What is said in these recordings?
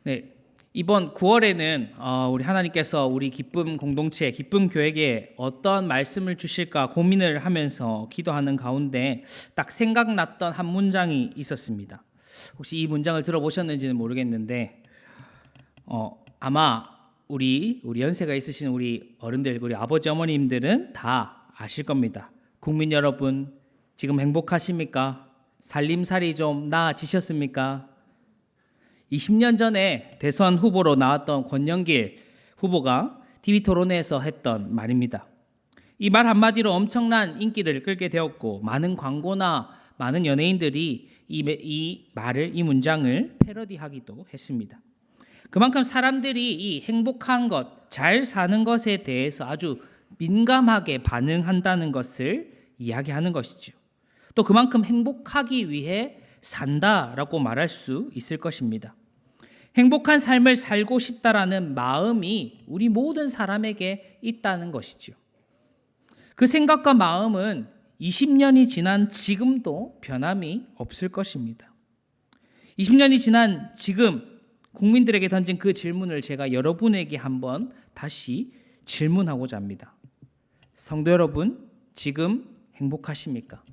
네, 이번 9월에는 우리 하나님께서 우리 기쁨 공동체, 기쁨 교회에 어떤 말씀을 주실까 고민을 하면서 기도하는 가운데 딱 생각났던 한 문장이 있었습니다. 혹시 이 문장을 들어보셨는지는 모르겠는데 아마 우리 연세가 있으신 우리 어른들, 우리 아버지 어머님들은 다 아실 겁니다. 국민 여러분, 지금 행복하십니까? 살림살이 좀 나아지셨습니까? 20년 전에 대선 후보로 나왔던 권영길 후보가 TV 토론회에서 했던 말입니다. 이 말 한마디로 엄청난 인기를 끌게 되었고 많은 광고나 많은 연예인들이 이 문장을 패러디하기도 했습니다. 그만큼 사람들이 이 행복한 것, 잘 사는 것에 대해서 아주 민감하게 반응한다는 것을 이야기하는 것이죠. 또 그만큼 행복하기 위해 산다라고 말할 수 있을 것입니다. 행복한 삶을 살고 싶다라는 마음이 우리 모든 사람에게 있다는 것이죠. 그 생각과 마음은 20년이 지난 지금도 변함이 없을 것입니다. 20년이 지난 지금 국민들에게 던진 그 질문을 제가 여러분에게 한번 다시 질문하고자 합니다. 성도 여러분, 지금 행복하십니까?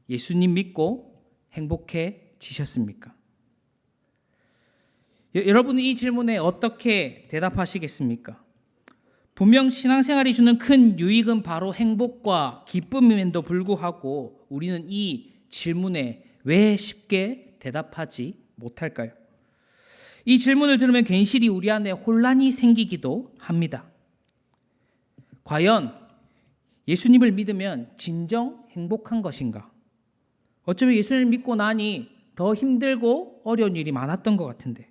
예수님 믿고 행복해지셨습니까? 여러분은 이 질문에 어떻게 대답하시겠습니까? 분명 신앙생활이 주는 큰 유익은 바로 행복과 기쁨임에도 불구하고 우리는 이 질문에 왜 쉽게 대답하지 못할까요? 이 질문을 들으면 괜시리 우리 안에 혼란이 생기기도 합니다. 과연 예수님을 믿으면 진정 행복한 것인가? 어쩌면 예수님을 믿고 나니 더 힘들고 어려운 일이 많았던 것 같은데,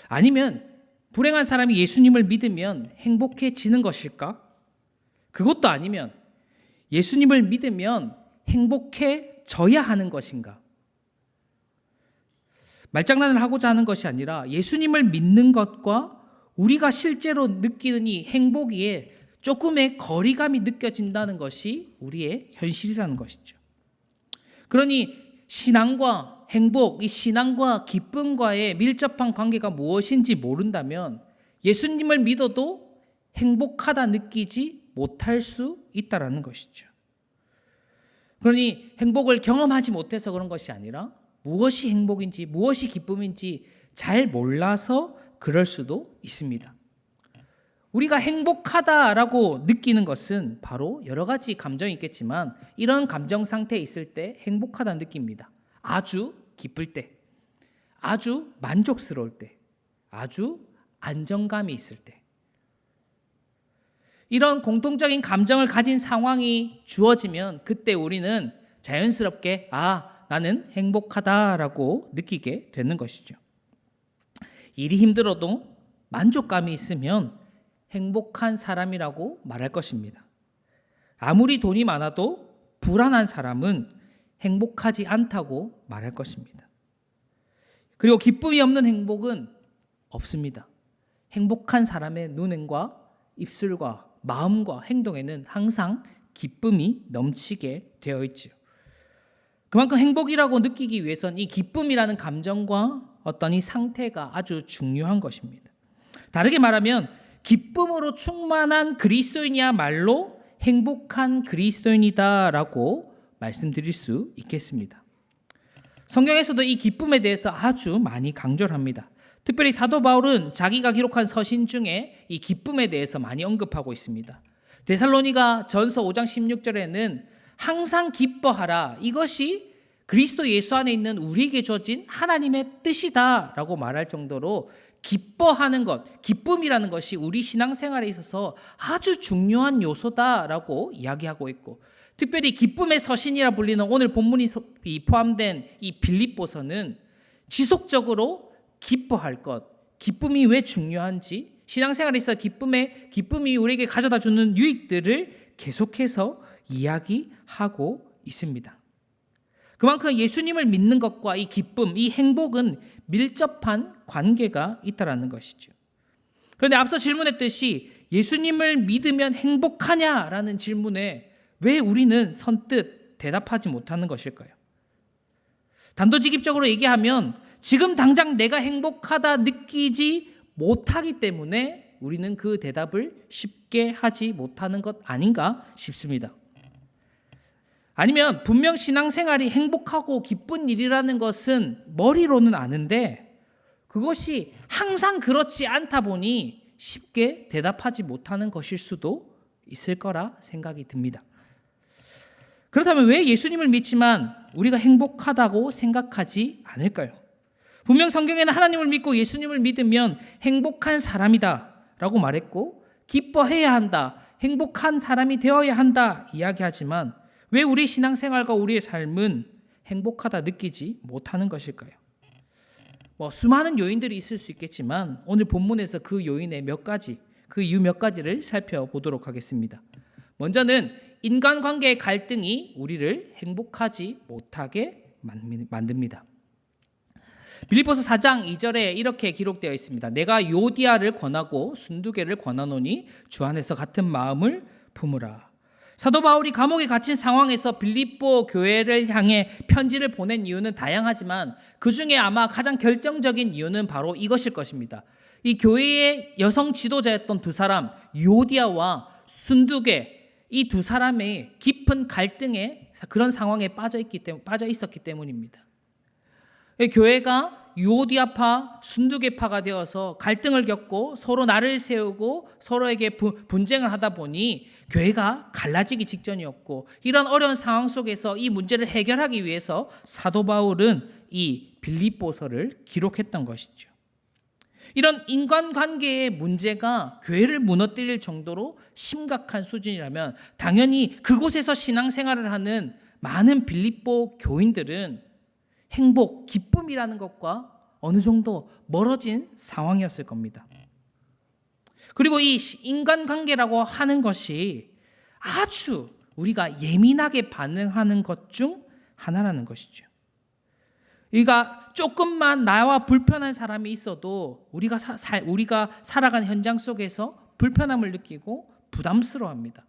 아니면 불행한 사람이 예수님을 믿으면 행복해지는 것일까? 그것도 아니면 예수님을 믿으면 행복해져야 하는 것인가? 말장난을 하고자 하는 것이 아니라 예수님을 믿는 것과 우리가 실제로 느끼는 이 행복에 조금의 거리감이 느껴진다는 것이 우리의 현실이라는 것이죠. 그러니 신앙과 행복, 이 신앙과 기쁨과의 밀접한 관계가 무엇인지 모른다면 예수님을 믿어도 행복하다 느끼지 못할 수 있다는 것이죠. 그러니 행복을 경험하지 못해서 그런 것이 아니라 무엇이 행복인지 무엇이 기쁨인지 잘 몰라서 그럴 수도 있습니다. 우리가 행복하다라고 느끼는 것은 바로 여러 가지 감정이 있겠지만 이런 감정 상태에 있을 때 행복하다는 느낍니다. 아주 기쁠 때, 아주 만족스러울 때, 아주 안정감이 있을 때, 이런 공통적인 감정을 가진 상황이 주어지면 그때 우리는 자연스럽게 나는 행복하다라고 느끼게 되는 것이죠. 일이 힘들어도 만족감이 있으면 행복한 사람이라고 말할 것입니다. 아무리 돈이 많아도 불안한 사람은 행복하지 않다고 말할 것입니다. 그리고 기쁨이 없는 행복은 없습니다. 행복한 사람의 눈과 입술과 마음과 행동에는 항상 기쁨이 넘치게 되어 있죠. 그만큼 행복이라고 느끼기 위해선 이 기쁨이라는 감정과 어떤 이 상태가 아주 중요한 것입니다. 다르게 말하면 기쁨으로 충만한 그리스도인이야말로 행복한 그리스도인이다라고 말씀드릴 수 있겠습니다. 성경에서도 이 기쁨에 대해서 아주 많이 강조를 합니다. 특별히 사도 바울은 자기가 기록한 서신 중에 이 기쁨에 대해서 많이 언급하고 있습니다. 데살로니가 전서 5장 16절에는 항상 기뻐하라, 이것이 그리스도 예수 안에 있는 우리에게 주어진 하나님의 뜻이다라고 말할 정도로 기뻐하는 것, 기쁨이라는 것이 우리 신앙생활에 있어서 아주 중요한 요소다라고 이야기하고 있고, 특별히 기쁨의 서신이라 불리는 오늘 본문이 포함된 이 빌립보서는 지속적으로 기뻐할 것, 기쁨이 왜 중요한지, 신앙생활에 있어 기쁨이 우리에게 가져다 주는 유익들을 계속해서 이야기하고 있습니다. 그만큼 예수님을 믿는 것과 이 기쁨, 이 행복은 밀접한 관계가 있다는 것이죠. 그런데 앞서 질문했듯이 예수님을 믿으면 행복하냐라는 질문에 왜 우리는 선뜻 대답하지 못하는 것일까요? 단도직입적으로 얘기하면 지금 당장 내가 행복하다 느끼지 못하기 때문에 우리는 그 대답을 쉽게 하지 못하는 것 아닌가 싶습니다. 아니면 분명 신앙생활이 행복하고 기쁜 일이라는 것은 머리로는 아는데 그것이 항상 그렇지 않다 보니 쉽게 대답하지 못하는 것일 수도 있을 거라 생각이 듭니다. 그렇다면 왜 예수님을 믿지만 우리가 행복하다고 생각하지 않을까요? 분명 성경에는 하나님을 믿고 예수님을 믿으면 행복한 사람이다 라고 말했고 기뻐해야 한다, 행복한 사람이 되어야 한다 이야기하지만 왜 우리 신앙생활과 우리의 삶은 행복하다 느끼지 못하는 것일까요? 수많은 요인들이 있을 수 있겠지만 오늘 본문에서 그 요인의 몇 가지, 그 이유 몇 가지를 살펴보도록 하겠습니다. 먼저는 인간관계의 갈등이 우리를 행복하지 못하게 만듭니다. 빌립보서 4장 2절에 이렇게 기록되어 있습니다. 내가 요디아를 권하고 순두개를 권하노니 주 안에서 같은 마음을 품으라. 사도 바울이 감옥에 갇힌 상황에서 빌립보 교회를 향해 편지를 보낸 이유는 다양하지만 그 중에 아마 가장 결정적인 이유는 바로 이것일 것입니다. 이 교회의 여성 지도자였던 두 사람 요디아와 순두개, 이 두 사람의 깊은 갈등에 그런 상황에 빠져 있었기 때문입니다. 교회가 유오디아파, 순두개파가 되어서 갈등을 겪고 서로 날을 세우고 서로에게 분쟁을 하다 보니 교회가 갈라지기 직전이었고 이런 어려운 상황 속에서 이 문제를 해결하기 위해서 사도 바울은 이 빌립보서를 기록했던 것이죠. 이런 인간관계의 문제가 교회를 무너뜨릴 정도로 심각한 수준이라면 당연히 그곳에서 신앙생활을 하는 많은 빌립보 교인들은 행복, 기쁨이라는 것과 어느 정도 멀어진 상황이었을 겁니다. 그리고 이 인간관계라고 하는 것이 아주 우리가 예민하게 반응하는 것 중 하나라는 것이죠. 우리가 조금만 나와 불편한 사람이 있어도 우리가 살아가는 현장 속에서 불편함을 느끼고 부담스러워합니다.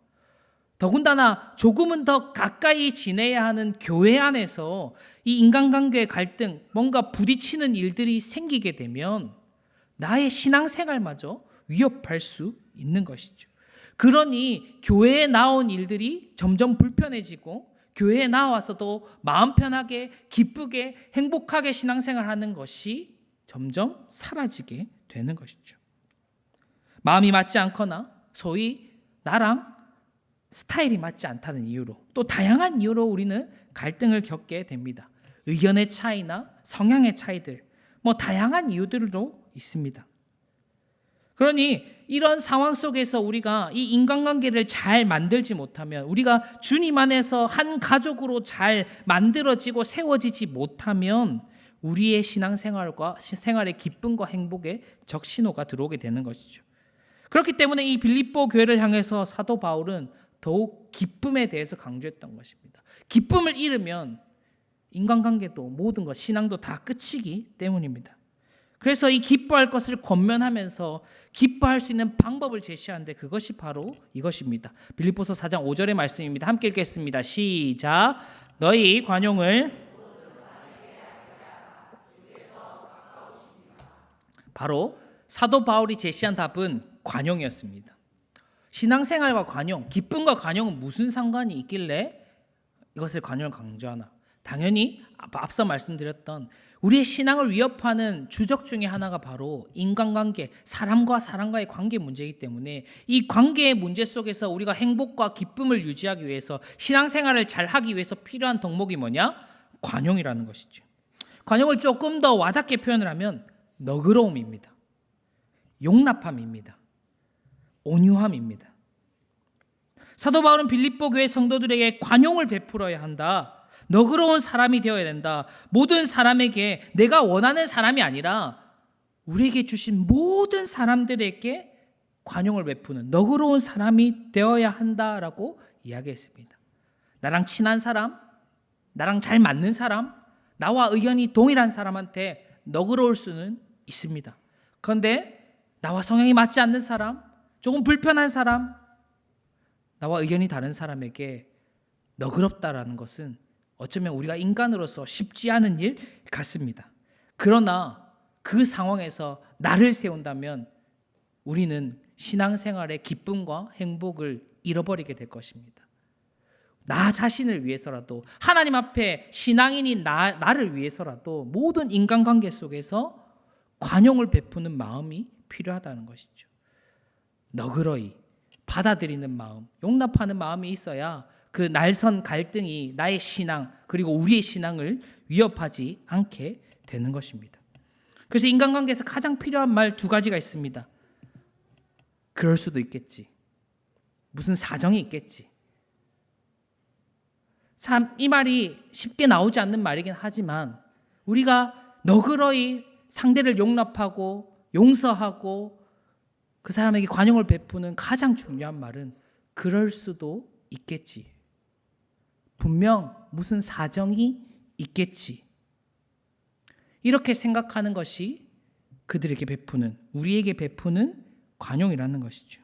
더군다나 조금은 더 가까이 지내야 하는 교회 안에서 이 인간관계의 갈등, 뭔가 부딪히는 일들이 생기게 되면 나의 신앙생활마저 위협할 수 있는 것이죠. 그러니 교회에 나온 일들이 점점 불편해지고 교회에 나와서도 마음 편하게 기쁘게 행복하게 신앙생활하는 것이 점점 사라지게 되는 것이죠. 마음이 맞지 않거나 소위 나랑 스타일이 맞지 않다는 이유로 또 다양한 이유로 우리는 갈등을 겪게 됩니다. 의견의 차이나 성향의 차이들, 다양한 이유들도 있습니다. 그러니 이런 상황 속에서 우리가 이 인간관계를 잘 만들지 못하면 우리가 주님 안에서 한 가족으로 잘 만들어지고 세워지지 못하면 우리의 생활의 기쁨과 행복에 적신호가 들어오게 되는 것이죠. 그렇기 때문에 이 빌립보 교회를 향해서 사도 바울은 더욱 기쁨에 대해서 강조했던 것입니다. 기쁨을 잃으면 인간관계도 모든 것, 신앙도 다 끝이기 때문입니다. 그래서 이 기뻐할 것을 권면하면서 기뻐할 수 있는 방법을 제시하는데 그것이 바로 이것입니다. 빌립보서 4장 5절의 말씀입니다. 함께 읽겠습니다. 시작. 너희 관용을 바로 사도 바울이 제시한 답은 관용이었습니다. 신앙생활과 관용, 기쁨과 관용은 무슨 상관이 있길래 이것을 관용을 강조하나? 당연히 앞서 말씀드렸던 우리의 신앙을 위협하는 주적 중에 하나가 바로 인간관계, 사람과 사람과의 관계 문제이기 때문에 이 관계의 문제 속에서 우리가 행복과 기쁨을 유지하기 위해서 신앙생활을 잘하기 위해서 필요한 덕목이 뭐냐? 관용이라는 것이죠. 관용을 조금 더 와닿게 표현을 하면 너그러움입니다. 용납함입니다. 온유함입니다. 사도 바울은 빌립보 교회 성도들에게 관용을 베풀어야 한다. 너그러운 사람이 되어야 된다. 모든 사람에게 내가 원하는 사람이 아니라 우리에게 주신 모든 사람들에게 관용을 베푸는 너그러운 사람이 되어야 한다라고 이야기했습니다. 나랑 친한 사람, 나랑 잘 맞는 사람, 나와 의견이 동일한 사람한테 너그러울 수는 있습니다. 그런데 나와 성향이 맞지 않는 사람, 조금 불편한 사람, 나와 의견이 다른 사람에게 너그럽다라는 것은 어쩌면 우리가 인간으로서 쉽지 않은 일 같습니다. 그러나 그 상황에서 나를 세운다면 우리는 신앙생활의 기쁨과 행복을 잃어버리게 될 것입니다. 나 자신을 위해서라도, 하나님 앞에 신앙인인 나를 위해서라도 모든 인간관계 속에서 관용을 베푸는 마음이 필요하다는 것이죠. 너그러이 받아들이는 마음, 용납하는 마음이 있어야 그 날선 갈등이 나의 신앙 그리고 우리의 신앙을 위협하지 않게 되는 것입니다. 그래서 인간관계에서 가장 필요한 말 두 가지가 있습니다. 그럴 수도 있겠지. 무슨 사정이 있겠지. 참 이 말이 쉽게 나오지 않는 말이긴 하지만 우리가 너그러이 상대를 용납하고 용서하고 그 사람에게 관용을 베푸는 가장 중요한 말은 그럴 수도 있겠지. 분명 무슨 사정이 있겠지. 이렇게 생각하는 것이 그들에게 베푸는, 우리에게 베푸는 관용이라는 것이죠.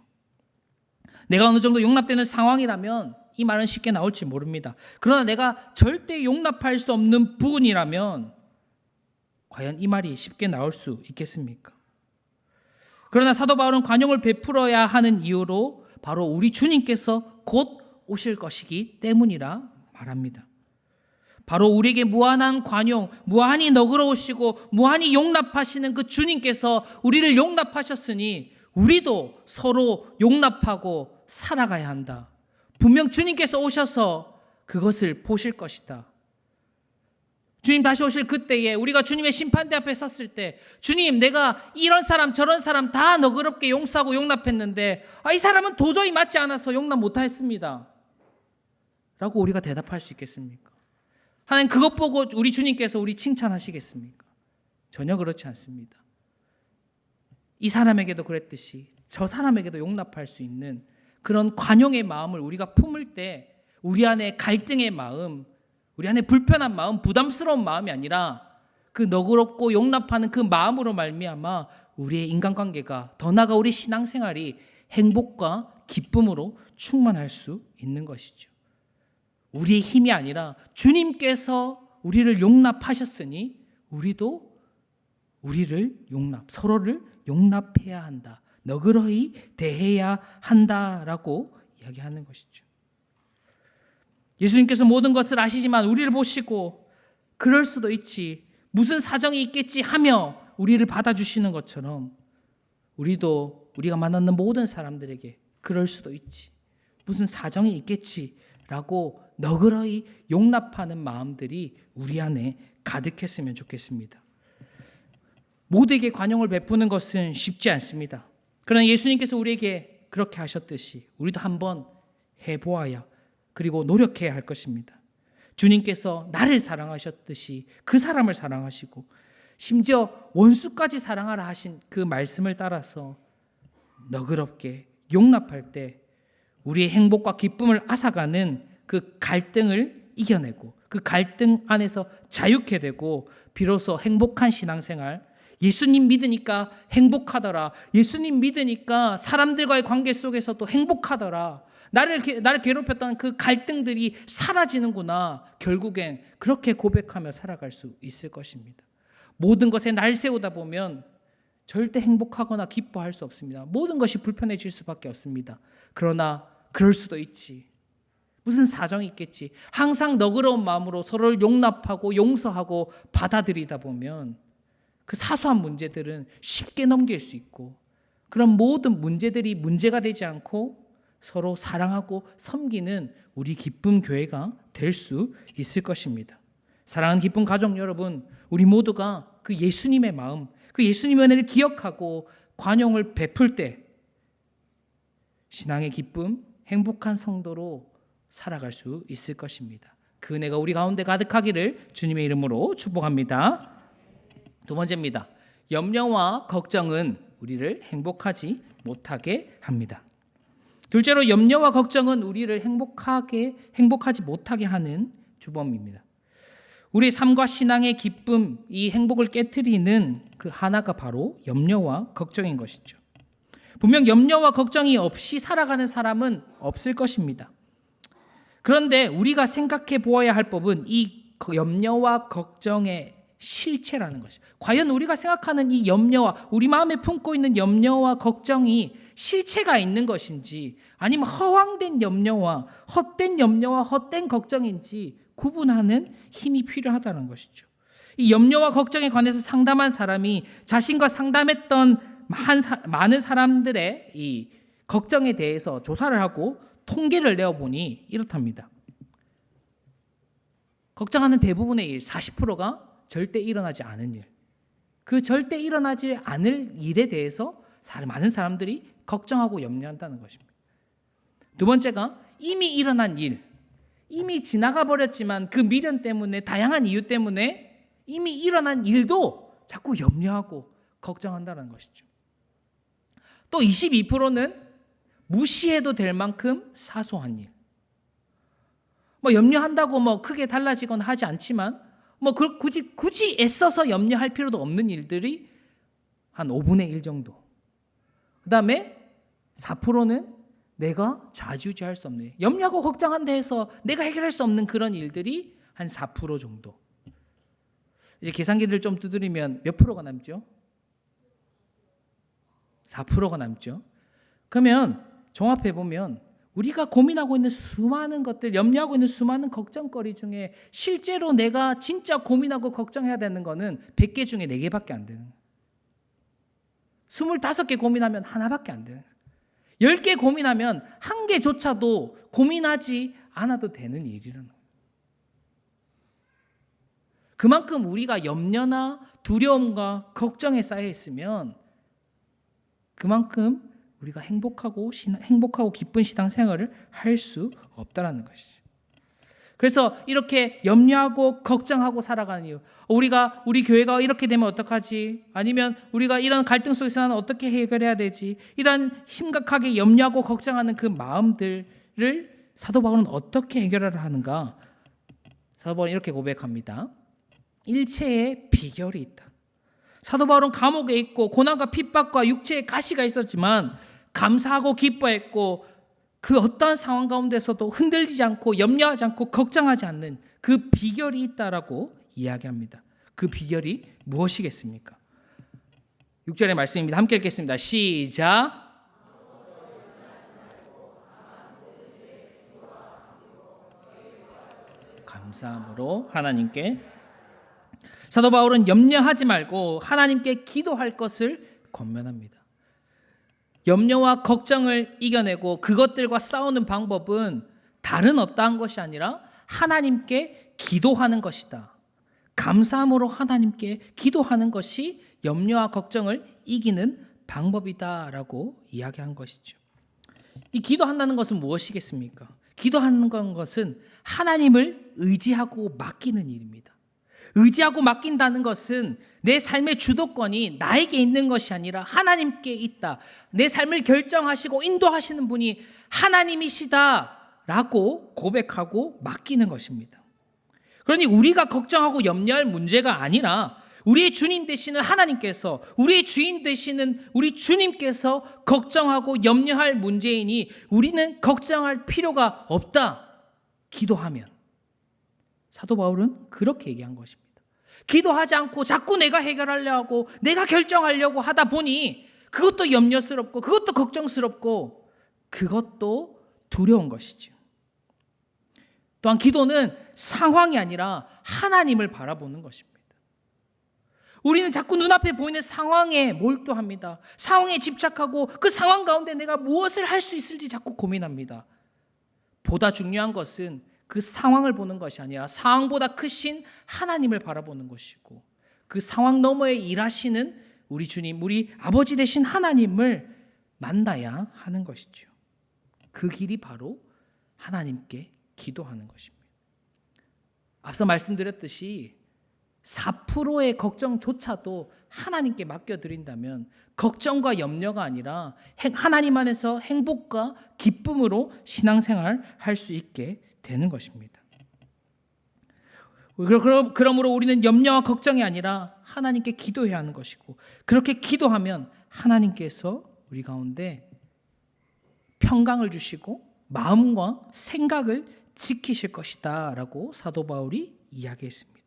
내가 어느 정도 용납되는 상황이라면 이 말은 쉽게 나올지 모릅니다. 그러나 내가 절대 용납할 수 없는 부분이라면 과연 이 말이 쉽게 나올 수 있겠습니까? 그러나 사도 바울은 관용을 베풀어야 하는 이유로 바로 우리 주님께서 곧 오실 것이기 때문이라 말합니다. 바로 우리에게 무한한 관용, 무한히 너그러우시고 무한히 용납하시는 그 주님께서 우리를 용납하셨으니 우리도 서로 용납하고 살아가야 한다. 분명 주님께서 오셔서 그것을 보실 것이다. 주님 다시 오실 그때에 우리가 주님의 심판대 앞에 섰을 때 주님, 내가 이런 사람 저런 사람 다 너그럽게 용서하고 용납했는데 이 사람은 도저히 맞지 않아서 용납 못하였습니다 라고 우리가 대답할 수 있겠습니까? 하나님 그것 보고 우리 주님께서 우리 칭찬하시겠습니까? 전혀 그렇지 않습니다. 이 사람에게도 그랬듯이 저 사람에게도 용납할 수 있는 그런 관용의 마음을 우리가 품을 때 우리 안에 갈등의 마음, 우리 안에 불편한 마음, 부담스러운 마음이 아니라 그 너그럽고 용납하는 그 마음으로 말미암아 우리의 인간관계가 더 나아가 우리 신앙생활이 행복과 기쁨으로 충만할 수 있는 것이죠. 우리의 힘이 아니라 주님께서 우리를 용납하셨으니 우리도 서로를 용납해야 한다. 너그러이 대해야 한다라고 이야기하는 것이죠. 예수님께서 모든 것을 아시지만 우리를 보시고 그럴 수도 있지, 무슨 사정이 있겠지 하며 우리를 받아주시는 것처럼 우리도 우리가 만나는 모든 사람들에게 그럴 수도 있지, 무슨 사정이 있겠지라고 너그러이 용납하는 마음들이 우리 안에 가득했으면 좋겠습니다. 모두에게 관용을 베푸는 것은 쉽지 않습니다. 그러나 예수님께서 우리에게 그렇게 하셨듯이 우리도 한번 해보아야 그리고 노력해야 할 것입니다. 주님께서 나를 사랑하셨듯이 그 사람을 사랑하시고 심지어 원수까지 사랑하라 하신 그 말씀을 따라서 너그럽게 용납할 때 우리의 행복과 기쁨을 앗아가는 그 갈등을 이겨내고 그 갈등 안에서 자유케 되고 비로소 행복한 신앙생활, 예수님 믿으니까 행복하더라, 예수님 믿으니까 사람들과의 관계 속에서도 행복하더라, 나를 괴롭혔던 그 갈등들이 사라지는구나, 결국엔 그렇게 고백하며 살아갈 수 있을 것입니다. 모든 것에 날 세우다 보면 절대 행복하거나 기뻐할 수 없습니다. 모든 것이 불편해질 수밖에 없습니다. 그러나 그럴 수도 있지, 무슨 사정이 있겠지, 항상 너그러운 마음으로 서로를 용납하고 용서하고 받아들이다 보면 그 사소한 문제들은 쉽게 넘길 수 있고 그런 모든 문제들이 문제가 되지 않고 서로 사랑하고 섬기는 우리 기쁨 교회가 될 수 있을 것입니다. 사랑하는 기쁨 가족 여러분, 우리 모두가 그 예수님의 마음, 그 예수님의 은혜를 기억하고 관용을 베풀 때 신앙의 기쁨, 행복한 성도로 살아갈 수 있을 것입니다. 그 은혜가 우리 가운데 가득하기를 주님의 이름으로 축복합니다. 두 번째입니다. 염려와 걱정은 우리를 행복하지 못하게 합니다. 둘째로 염려와 걱정은 우리를 행복하지 못하게 하는 주범입니다. 우리 삶과 신앙의 기쁨, 이 행복을 깨트리는 그 하나가 바로 염려와 걱정인 것이죠. 분명 염려와 걱정이 없이 살아가는 사람은 없을 것입니다. 그런데 우리가 생각해 보아야 할 법은 이 염려와 걱정의 실체라는 것이죠. 과연 우리가 생각하는 이 염려와 우리 마음에 품고 있는 염려와 걱정이 실체가 있는 것인지, 아니면 허황된 염려와 헛된 걱정인지 구분하는 힘이 필요하다는 것이죠. 이 염려와 걱정에 관해서 상담한 사람이 자신과 상담했던 많은 사람들의 이 걱정에 대해서 조사를 하고 통계를 내어보니 이렇답니다. 걱정하는 대부분의 일, 40%가 절대 일어나지 않은 일, 그 절대 일어나지 않을 일에 대해서 많은 사람들이 걱정하고 염려한다는 것입니다. 두 번째가 이미 일어난 일, 이미 지나가 버렸지만 그 미련 때문에, 다양한 이유 때문에 이미 일어난 일도 자꾸 염려하고 걱정한다는 것이죠. 또 22%는 무시해도 될 만큼 사소한 일, 염려한다고 크게 달라지거나 하지 않지만 굳이 애써서 염려할 필요도 없는 일들이 한 5분의 1 정도. 그 다음에 4%는 내가 좌지우지할 수 없는 일, 염려하고 걱정한다 해서 내가 해결할 수 없는 그런 일들이 한 4% 정도. 이제 계산기를 좀 두드리면 몇 프로가 남죠? 4%가 남죠. 그러면 종합해 보면 우리가 고민하고 있는 수많은 것들, 염려하고 있는 수많은 걱정거리 중에 실제로 내가 진짜 고민하고 걱정해야 되는 거는 100개 중에 4개밖에 안 되는 거예요. 25개 고민하면 하나밖에 안 되는 거예요. 10개 고민하면 1개조차도 고민하지 않아도 되는 일이라는 거예요. 그만큼 우리가 염려나 두려움과 걱정에 쌓여 있으면 그만큼 우리가 행복하고 기쁜 신앙생활을 할 수 없다라는 것이죠. 그래서 이렇게 염려하고 걱정하고 살아가는 이유, 우리 교회가 이렇게 되면 어떡하지? 아니면 우리가 이런 갈등 속에서 나는 어떻게 해결해야 되지? 이런 심각하게 염려하고 걱정하는 그 마음들을 사도 바울은 어떻게 해결하려 하는가? 사도 바울은 이렇게 고백합니다. 일체의 비결이 있다. 사도 바울은 감옥에 있고 고난과 핍박과 육체의 가시가 있었지만 감사하고 기뻐했고, 그 어떠한 상황 가운데서도 흔들리지 않고 염려하지 않고 걱정하지 않는 그 비결이 있다라고 이야기합니다. 그 비결이 무엇이겠습니까? 6절의 말씀입니다. 함께 읽겠습니다. 시작. 감사함으로 하나님께. 사도 바울은 염려하지 말고 하나님께 기도할 것을 권면합니다. 염려와 걱정을 이겨내고 그것들과 싸우는 방법은 다른 어떠한 것이 아니라 하나님께 기도하는 것이다. 감사함으로 하나님께 기도하는 것이 염려와 걱정을 이기는 방법이다라고 이야기한 것이죠. 이 기도한다는 것은 무엇이겠습니까? 기도하는 것은 하나님을 의지하고 맡기는 일입니다. 의지하고 맡긴다는 것은 내 삶의 주도권이 나에게 있는 것이 아니라 하나님께 있다. 내 삶을 결정하시고 인도하시는 분이 하나님이시다라고 고백하고 맡기는 것입니다. 그러니 우리가 걱정하고 염려할 문제가 아니라 우리의 주님 되시는 하나님께서, 우리의 주인 되시는 우리 주님께서 걱정하고 염려할 문제이니 우리는 걱정할 필요가 없다. 기도하면. 사도 바울은 그렇게 얘기한 것입니다. 기도하지 않고 자꾸 내가 해결하려고 하고 내가 결정하려고 하다 보니 그것도 염려스럽고 그것도 걱정스럽고 그것도 두려운 것이죠. 또한 기도는 상황이 아니라 하나님을 바라보는 것입니다. 우리는 자꾸 눈앞에 보이는 상황에 몰두합니다. 상황에 집착하고 그 상황 가운데 내가 무엇을 할 수 있을지 자꾸 고민합니다. 보다 중요한 것은 그 상황을 보는 것이 아니라 상황보다 크신 하나님을 바라보는 것이고, 그 상황 너머에 일하시는 우리 주님, 우리 아버지 되신 하나님을 만나야 하는 것이죠. 그 길이 바로 하나님께 기도하는 것입니다. 앞서 말씀드렸듯이 4%의 걱정조차도 하나님께 맡겨드린다면 걱정과 염려가 아니라 하나님 안에서 행복과 기쁨으로 신앙생활 할 수 있게 되는 것입니다. 그러므로 우리는 염려와 걱정이 아니라 하나님께 기도해야 하는 것이고, 그렇게 기도하면 하나님께서 우리 가운데 평강을 주시고 마음과 생각을 지키실 것이다 라고 사도 바울이 이야기했습니다.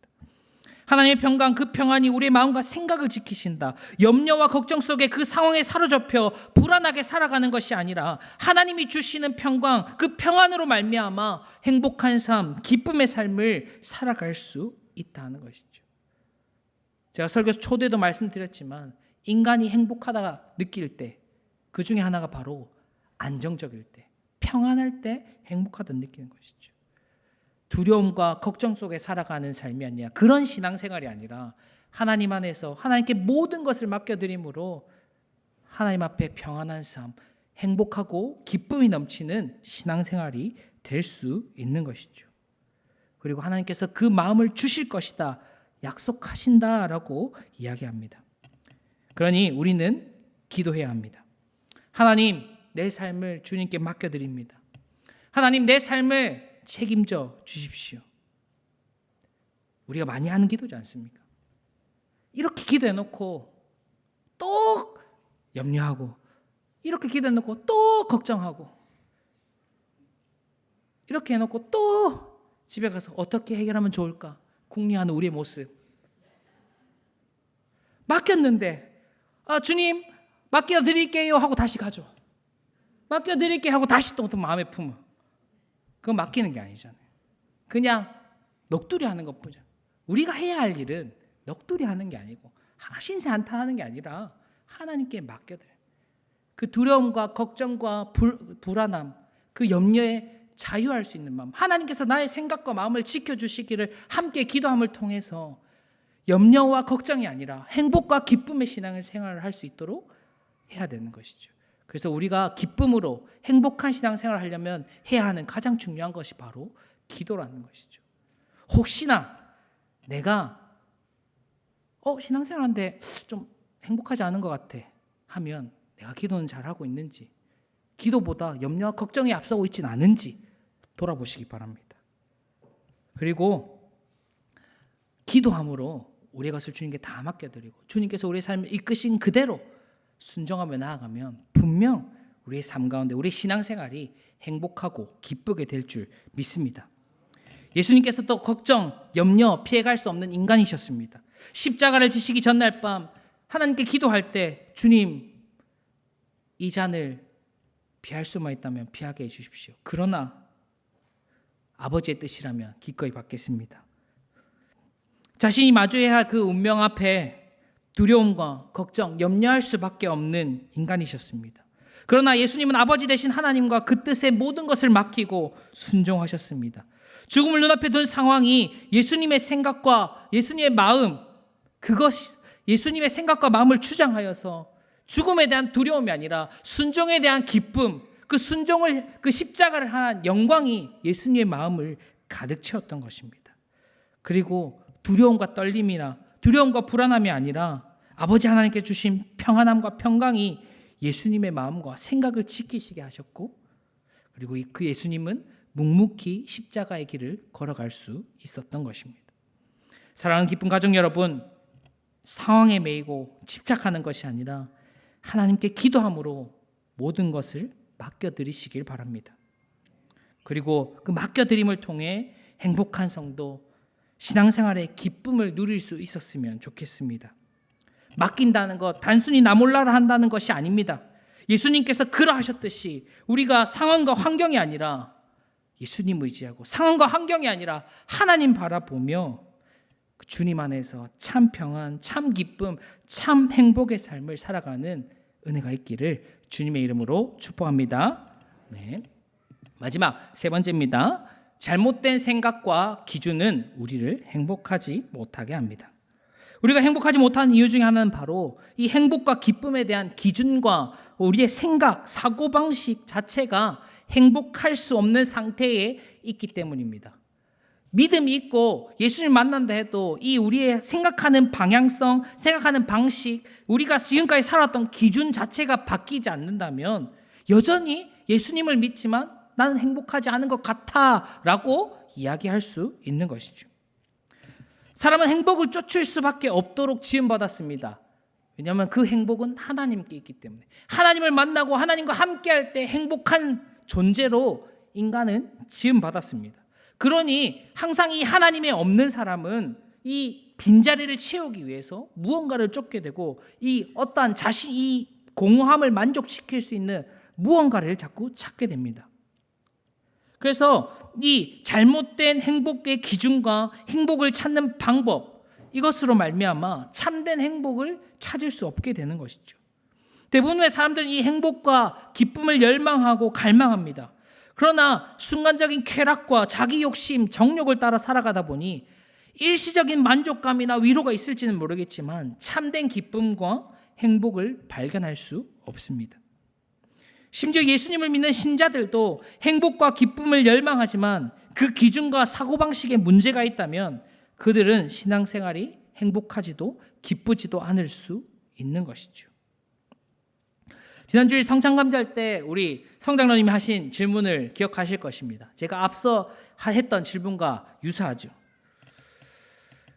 하나님의 평강, 그 평안이 우리의 마음과 생각을 지키신다. 염려와 걱정 속에 그 상황에 사로잡혀 불안하게 살아가는 것이 아니라 하나님이 주시는 평강, 그 평안으로 말미암아 행복한 삶, 기쁨의 삶을 살아갈 수 있다는 것이죠. 제가 설교에서 초대도 말씀드렸지만 인간이 행복하다 느낄 때 그 중에 하나가 바로 안정적일 때, 평안할 때 행복하다 느끼는 것이죠. 두려움과 걱정 속에 살아가는 삶이 아니라, 그런 신앙생활이 아니라 하나님 안에서 하나님께 모든 것을 맡겨드림으로 하나님 앞에 평안한 삶, 행복하고 기쁨이 넘치는 신앙생활이 될 수 있는 것이죠. 그리고 하나님께서 그 마음을 주실 것이다 약속하신다라고 이야기합니다. 그러니 우리는 기도해야 합니다. 하나님, 내 삶을 주님께 맡겨드립니다. 하나님, 내 삶을 책임져 주십시오. 우리가 많이 하는 기도지 않습니까? 이렇게 기도해놓고 또 염려하고, 이렇게 기도해놓고 또 걱정하고, 이렇게 해놓고 또 집에 가서 어떻게 해결하면 좋을까 궁리하는 우리의 모습. 맡겼는데 주님 맡겨드릴게요 하고 다시 가죠. 맡겨드릴게요 하고 다시 또 마음에 품어. 그건 맡기는 게 아니잖아요. 그냥 넋두리 하는 것뿐이죠. 우리가 해야 할 일은 넋두리 하는 게 아니고 신세 한탄하는 게 아니라 하나님께 맡겨드려요. 그 두려움과 걱정과 불안함, 그 염려에 자유할 수 있는 마음, 하나님께서 나의 생각과 마음을 지켜주시기를 함께 기도함을 통해서 염려와 걱정이 아니라 행복과 기쁨의 신앙을 생활을 할 수 있도록 해야 되는 것이죠. 그래서 우리가 기쁨으로 행복한 신앙생활을 하려면 해야 하는 가장 중요한 것이 바로 기도라는 것이죠. 혹시나 내가 신앙생활하는데 좀 행복하지 않은 것 같아 하면 내가 기도는 잘하고 있는지, 기도보다 염려와 걱정이 앞서고 있지는 않은지 돌아보시기 바랍니다. 그리고 기도함으로 우리의 것을 주님께 다 맡겨드리고 주님께서 우리의 삶을 이끄신 그대로 순종하며 나아가면 분명 우리의 삶 가운데 우리의 신앙생활이 행복하고 기쁘게 될 줄 믿습니다. 예수님께서 또 걱정, 염려, 피해갈 수 없는 인간이셨습니다. 십자가를 지시기 전날 밤 하나님께 기도할 때 주님, 이 잔을 피할 수만 있다면 피하게 해주십시오. 그러나 아버지의 뜻이라면 기꺼이 받겠습니다. 자신이 마주해야 할 그 운명 앞에 두려움과 걱정, 염려할 수밖에 없는 인간이셨습니다. 그러나 예수님은 아버지 되신 하나님과 그 뜻의 모든 것을 맡기고 순종하셨습니다. 죽음을 눈앞에 둔 상황이 예수님의 생각과 예수님의 마음, 그것이 예수님의 생각과 마음을 주장하여서 죽음에 대한 두려움이 아니라 순종에 대한 기쁨, 그 순종을, 그 십자가를 한 영광이 예수님의 마음을 가득 채웠던 것입니다. 그리고 두려움과 떨림이나 두려움과 불안함이 아니라 아버지 하나님께 주신 평안함과 평강이 예수님의 마음과 생각을 지키시게 하셨고, 그리고 그 예수님은 묵묵히 십자가의 길을 걸어갈 수 있었던 것입니다. 사랑하는 기쁜 가족 여러분, 상황에 매이고 집착하는 것이 아니라 하나님께 기도함으로 모든 것을 맡겨드리시길 바랍니다. 그리고 그 맡겨드림을 통해 행복한 성도, 신앙생활의 기쁨을 누릴 수 있었으면 좋겠습니다. 맡긴다는 것, 단순히 나 몰라라 한다는 것이 아닙니다. 예수님께서 그러하셨듯이 우리가 상황과 환경이 아니라 예수님 의지하고, 상황과 환경이 아니라 하나님 바라보며 주님 안에서 참 평안, 참 기쁨, 참 행복의 삶을 살아가는 은혜가 있기를 주님의 이름으로 축복합니다. 네. 마지막 세 번째입니다. 잘못된 생각과 기준은 우리를 행복하지 못하게 합니다. 우리가 행복하지 못하는 이유 중에 하나는 바로 이 행복과 기쁨에 대한 기준과 우리의 생각, 사고방식 자체가 행복할 수 없는 상태에 있기 때문입니다. 믿음이 있고 예수님 만난다 해도 이 우리의 생각하는 방향성, 생각하는 방식, 우리가 지금까지 살았던 기준 자체가 바뀌지 않는다면 여전히 예수님을 믿지만 나는 행복하지 않은 것 같아 라고 이야기할 수 있는 것이죠. 사람은 행복을 쫓을 수밖에 없도록 지음받았습니다. 왜냐하면 그 행복은 하나님께 있기 때문에, 하나님을 만나고 하나님과 함께할 때 행복한 존재로 인간은 지음받았습니다. 그러니 항상 이 하나님에 없는 사람은 이 빈자리를 채우기 위해서 무언가를 쫓게 되고 이 어떠한 자신이 공허함을 만족시킬 수 있는 무언가를 자꾸 찾게 됩니다. 그래서 이 잘못된 행복의 기준과 행복을 찾는 방법, 이것으로 말미암아 참된 행복을 찾을 수 없게 되는 것이죠. 대부분의 사람들은 이 행복과 기쁨을 열망하고 갈망합니다. 그러나 순간적인 쾌락과 자기 욕심, 정욕을 따라 살아가다 보니 일시적인 만족감이나 위로가 있을지는 모르겠지만 참된 기쁨과 행복을 발견할 수 없습니다. 심지어 예수님을 믿는 신자들도 행복과 기쁨을 열망하지만 그 기준과 사고방식에 문제가 있다면 그들은 신앙생활이 행복하지도 기쁘지도 않을 수 있는 것이죠. 지난주에 성찬감자할 때 우리 성장로님이 하신 질문을 기억하실 것입니다. 제가 앞서 했던 질문과 유사하죠.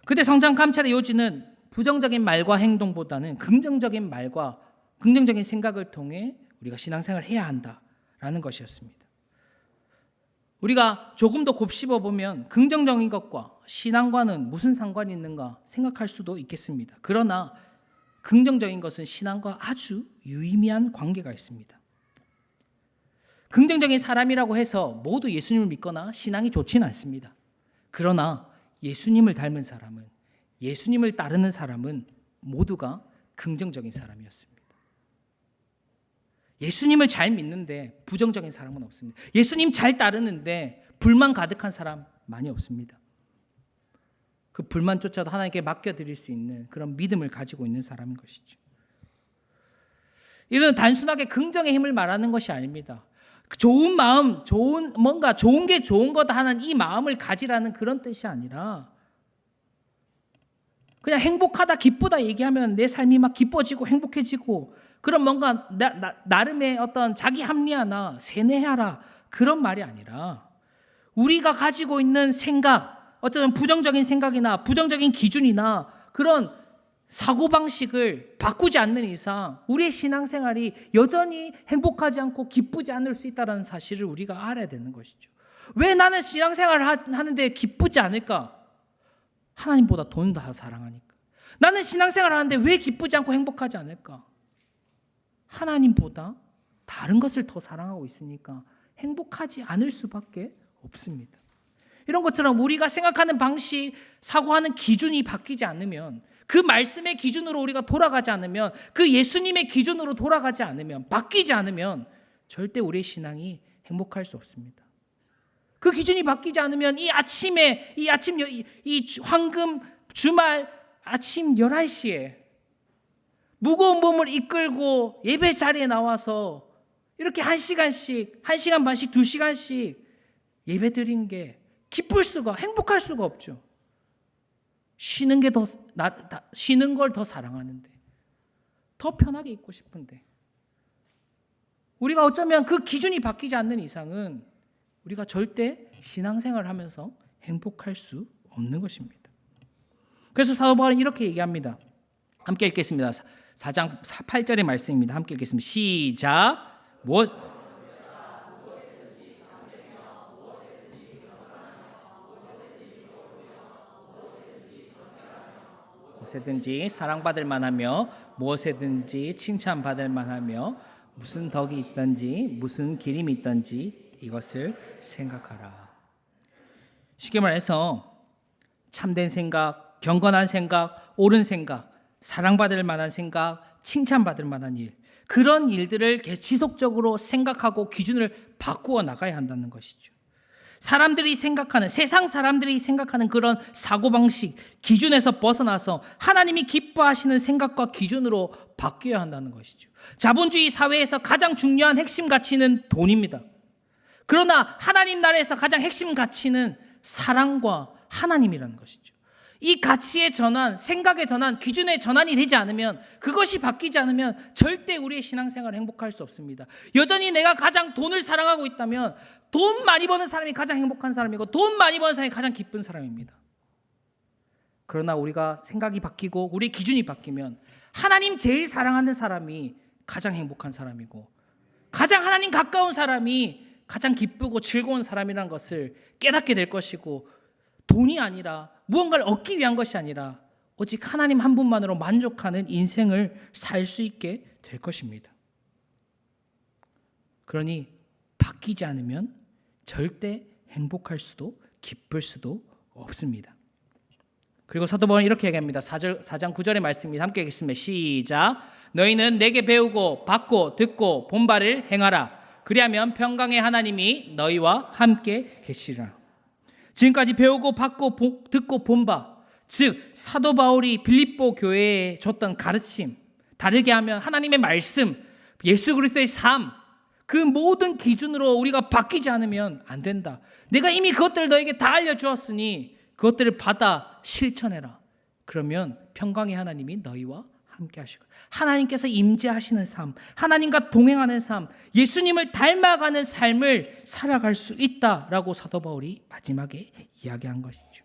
그때 성찬감찰의 요지는 부정적인 말과 행동보다는 긍정적인 말과 긍정적인 생각을 통해 우리가 신앙생활을 해야 한다라는 것이었습니다. 우리가 조금 더 곱씹어 보면 긍정적인 것과 신앙과는 무슨 상관이 있는가 생각할 수도 있겠습니다. 그러나 긍정적인 것은 신앙과 아주 유의미한 관계가 있습니다. 긍정적인 사람이라고 해서 모두 예수님을 믿거나 신앙이 좋지는 않습니다. 그러나 예수님을 닮은 사람은, 예수님을 따르는 사람은 모두가 긍정적인 사람이었습니다. 예수님을 잘 믿는데 부정적인 사람은 없습니다. 예수님 잘 따르는데 불만 가득한 사람 많이 없습니다. 그 불만조차도 하나님께 맡겨드릴 수 있는 그런 믿음을 가지고 있는 사람인 것이죠. 이는 단순하게 긍정의 힘을 말하는 것이 아닙니다. 좋은 마음, 뭔가 좋은 게 좋은 거다 하는 이 마음을 가지라는 그런 뜻이 아니라 그냥 행복하다, 기쁘다 얘기하면 내 삶이 막 기뻐지고 행복해지고 그런 뭔가 나름의 어떤 자기 합리화나 세뇌하라 그런 말이 아니라 우리가 가지고 있는 생각, 어떤 부정적인 생각이나 부정적인 기준이나 그런 사고방식을 바꾸지 않는 이상 우리의 신앙생활이 여전히 행복하지 않고 기쁘지 않을 수 있다는 사실을 우리가 알아야 되는 것이죠. 왜 나는 신앙생활을 하는데 기쁘지 않을까? 하나님보다 돈을 더 사랑하니까. 나는 신앙생활을 하는데 왜 기쁘지 않고 행복하지 않을까? 하나님보다 다른 것을 더 사랑하고 있으니까 행복하지 않을 수밖에 없습니다. 이런 것처럼 우리가 생각하는 방식, 사고하는 기준이 바뀌지 않으면, 그 말씀의 기준으로 우리가 돌아가지 않으면, 그 예수님의 기준으로 돌아가지 않으면, 바뀌지 않으면 절대 우리의 신앙이 행복할 수 없습니다. 그 기준이 바뀌지 않으면 이 황금 주말 아침 11시에 무거운 몸을 이끌고 예배 자리에 나와서 이렇게 1시간씩, 1시간 반씩, 2시간씩 예배 드린 게 행복할 수가 없죠. 쉬는 걸 더 사랑하는데, 더 편하게 있고 싶은데, 우리가 어쩌면 그 기준이 바뀌지 않는 이상은 우리가 절대 신앙생활을 하면서 행복할 수 없는 것입니다. 그래서 사도 바울은 이렇게 얘기합니다. 함께 읽겠습니다. 4장 8절의 말씀입니다. 함께 읽겠습니다. 시작. 무엇이든지 사랑받을 만하며 무엇이든지 칭찬받을 만하며 무슨 덕이 있든지 무슨 기림이 있든지 이것을 생각하라. 쉽게 말해서 참된 생각, 경건한 생각, 옳은 생각, 사랑받을 만한 생각, 칭찬받을 만한 일, 그런 일들을 지속적으로 생각하고 기준을 바꾸어 나가야 한다는 것이죠. 세상 사람들이 생각하는 그런 사고방식, 기준에서 벗어나서 하나님이 기뻐하시는 생각과 기준으로 바뀌어야 한다는 것이죠. 자본주의 사회에서 가장 중요한 핵심 가치는 돈입니다. 그러나 하나님 나라에서 가장 핵심 가치는 사랑과 하나님이라는 것이죠. 이 가치의 전환, 생각의 전환, 기준의 전환이 되지 않으면, 그것이 바뀌지 않으면 절대 우리의 신앙생활을 행복할 수 없습니다. 여전히 내가 가장 돈을 사랑하고 있다면 돈 많이 버는 사람이 가장 행복한 사람이고 돈 많이 버는 사람이 가장 기쁜 사람입니다. 그러나 우리가 생각이 바뀌고 우리의 기준이 바뀌면 하나님 제일 사랑하는 사람이 가장 행복한 사람이고 가장 하나님 가까운 사람이 가장 기쁘고 즐거운 사람이라는 것을 깨닫게 될 것이고, 돈이 아니라 무언가를 얻기 위한 것이 아니라 오직 하나님 한 분만으로 만족하는 인생을 살 수 있게 될 것입니다. 그러니 바뀌지 않으면 절대 행복할 수도 기쁠 수도 없습니다. 그리고 사도 바울은 이렇게 얘기합니다. 4장 9절의 말씀입니다. 함께 읽겠습니다. 시작. 너희는 내게 배우고 받고 듣고 본 바를 행하라. 그리하면 평강의 하나님이 너희와 함께 계시리라. 지금까지 배우고 받고 듣고 본 바, 즉 사도 바울이 빌립보 교회에 줬던 가르침, 다르게 하면 하나님의 말씀, 예수 그리스도의 삶, 그 모든 기준으로 우리가 바뀌지 않으면 안 된다. 내가 이미 그것들을 너에게 다 알려주었으니 그것들을 받아 실천해라. 그러면 평강의 하나님이 너희와 함께 하실 거예요. 하나님께서 임재하시는 삶, 하나님과 동행하는 삶, 예수님을 닮아가는 삶을 살아갈 수 있다라고 사도 바울이 마지막에 이야기한 것이죠.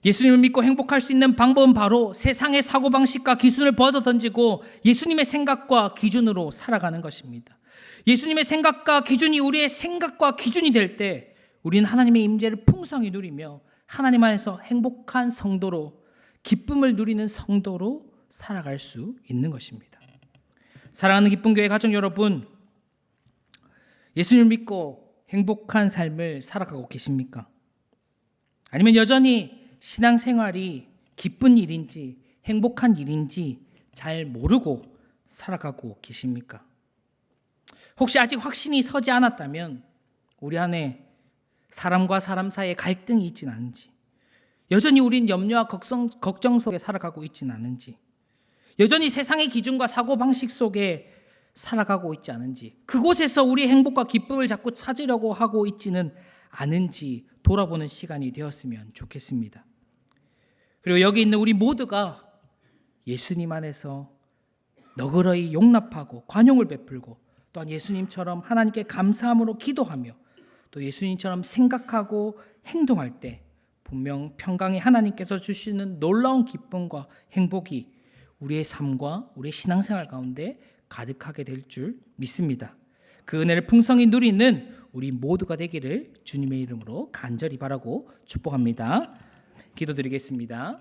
예수님을 믿고 행복할 수 있는 방법은 바로 세상의 사고방식과 기준을 벗어던지고 예수님의 생각과 기준으로 살아가는 것입니다. 예수님의 생각과 기준이 우리의 생각과 기준이 될 때 우리는 하나님의 임재를 풍성히 누리며 하나님 안에서 행복한 성도로, 기쁨을 누리는 성도로 살아갈 수 있는 것입니다. 사랑하는 기쁨 교회 가족 여러분, 예수님을 믿고 행복한 삶을 살아가고 계십니까? 아니면 여전히 신앙생활이 기쁜 일인지 행복한 일인지 잘 모르고 살아가고 계십니까? 혹시 아직 확신이 서지 않았다면 우리 안에 사람과 사람 사이에 갈등이 있지는 않은지, 여전히 우린 염려와 걱정 속에 살아가고 있지는 않은지, 여전히 세상의 기준과 사고방식 속에 살아가고 있지 않은지, 그곳에서 우리의 행복과 기쁨을 자꾸 찾으려고 하고 있지는 않은지 돌아보는 시간이 되었으면 좋겠습니다. 그리고 여기 있는 우리 모두가 예수님 안에서 너그러이 용납하고 관용을 베풀고 또한 예수님처럼 하나님께 감사함으로 기도하며 또 예수님처럼 생각하고 행동할 때 분명 평강의 하나님께서 주시는 놀라운 기쁨과 행복이 우리의 삶과 우리의 신앙생활 가운데 가득하게 될 줄 믿습니다. 그 은혜를 풍성히 누리는 우리 모두가 되기를 주님의 이름으로 간절히 바라고 축복합니다. 기도드리겠습니다.